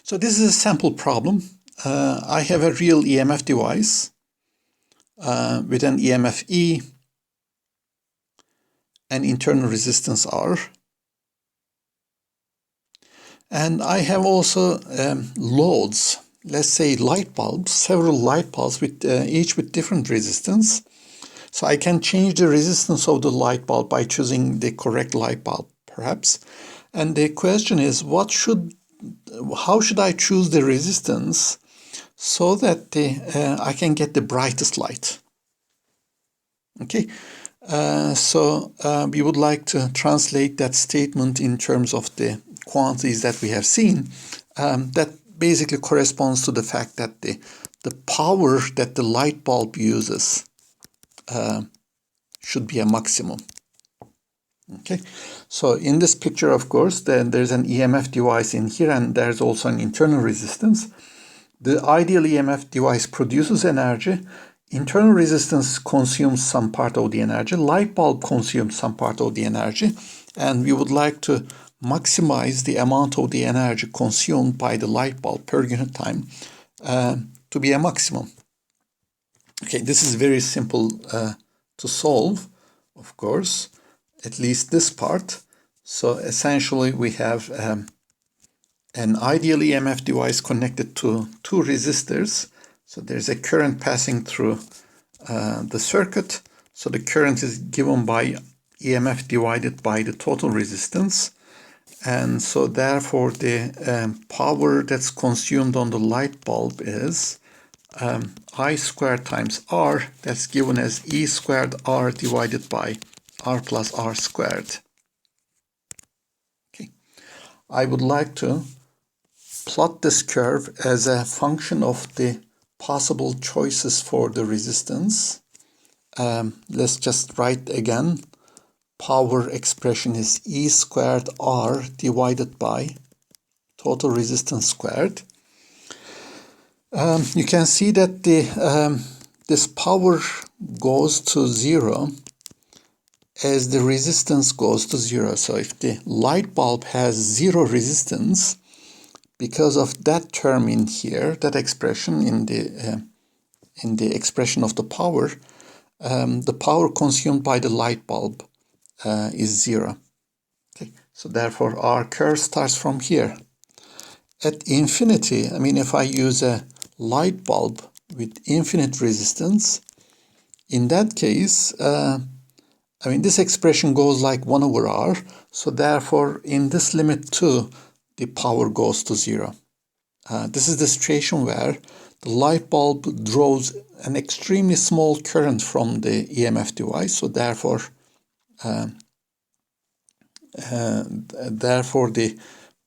So this is a sample problem. I have a real EMF device with an EMF E, an internal resistance R, and I have also loads, let's say light bulbs, several light bulbs with each with different resistance. So I can change the resistance of the light bulb by choosing the correct light bulb, perhaps. And the question is, how should I choose the resistance so that I can get the brightest light? Okay, so we would like to translate that statement in terms of the quantities that we have seen. That basically corresponds to the fact that the power that the light bulb uses should be a maximum. Okay, so in this picture, of course, there's an EMF device in here, and there's also an internal resistance. The ideal EMF device produces energy. Internal resistance consumes some part of the energy. Light bulb consumes some part of the energy. And we would like to maximize the amount of the energy consumed by the light bulb per unit time to be a maximum. Okay, this is very simple to solve, of course, at least this part. So essentially we have an ideal EMF device connected to two resistors. So there's a current passing through the circuit. So the current is given by EMF divided by the total resistance. And so therefore the power that's consumed on the light bulb is I squared times R, that's given as E squared R divided by R plus R squared. Okay, I would like to plot this curve as a function of the possible choices for the resistance. Let's just write again. Power expression is E squared R divided by total resistance squared. You can see that this power goes to zero as the resistance goes to zero. So if the light bulb has zero resistance, because of that term in here, that expression in the expression of the power consumed by the light bulb is zero. Okay, so therefore our curve starts from here. At infinity, I mean, if I use a light bulb with infinite resistance, in that case, I mean, this expression goes like 1 over R. So therefore, in this limit too, the power goes to zero. This is the situation where the light bulb draws an extremely small current from the EMF device. So therefore, the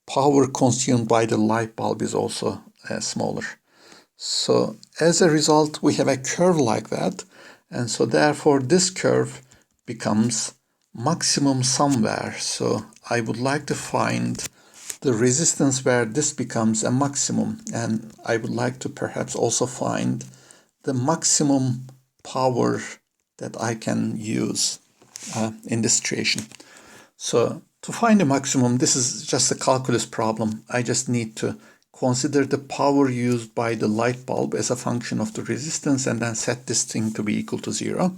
power consumed by the light bulb is also smaller. So as a result, we have a curve like that. And so therefore, this curve becomes maximum somewhere. So I would like to find the resistance where this becomes a maximum. And I would like to perhaps also find the maximum power that I can use in this situation. So to find the maximum, this is just a calculus problem. I just need to consider the power used by the light bulb as a function of the resistance and then set this thing to be equal to zero.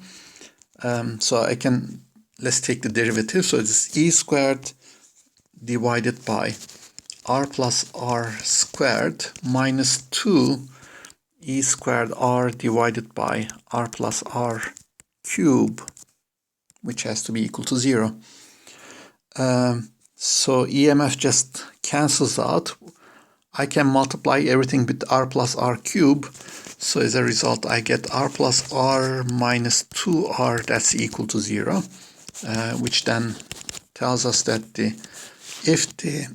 So let's take the derivative. So it's E squared divided by R plus R squared minus 2 E squared R divided by R plus R cube, which has to be equal to zero. So EMF just cancels out. I can multiply everything with R plus R cube. So as a result, I get R plus R minus 2R, that's equal to zero, which then tells us that if the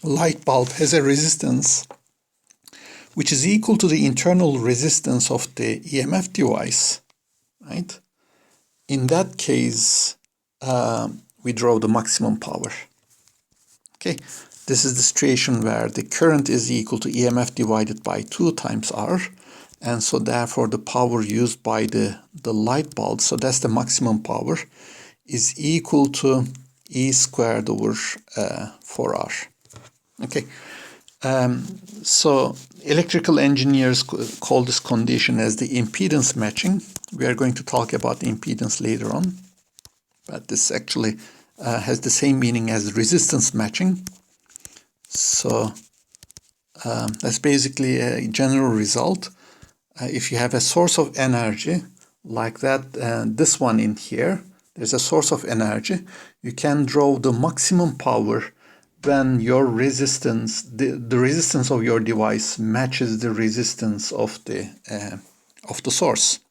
light bulb has a resistance which is equal to the internal resistance of the EMF device, right? In that case, we draw the maximum power. Okay, this is the situation where the current is equal to EMF divided by 2 times R. And so therefore the power used by the light bulb, so that's the maximum power, is equal to E squared over 4R. Okay, So electrical engineers call this condition as the impedance matching. We are going to talk about impedance later on, but this actually has the same meaning as resistance matching. So that's basically a general result. If you have a source of energy like that, this one in here, there's a source of energy, you can draw the maximum power when your resistance, the resistance of your device matches the resistance of the source.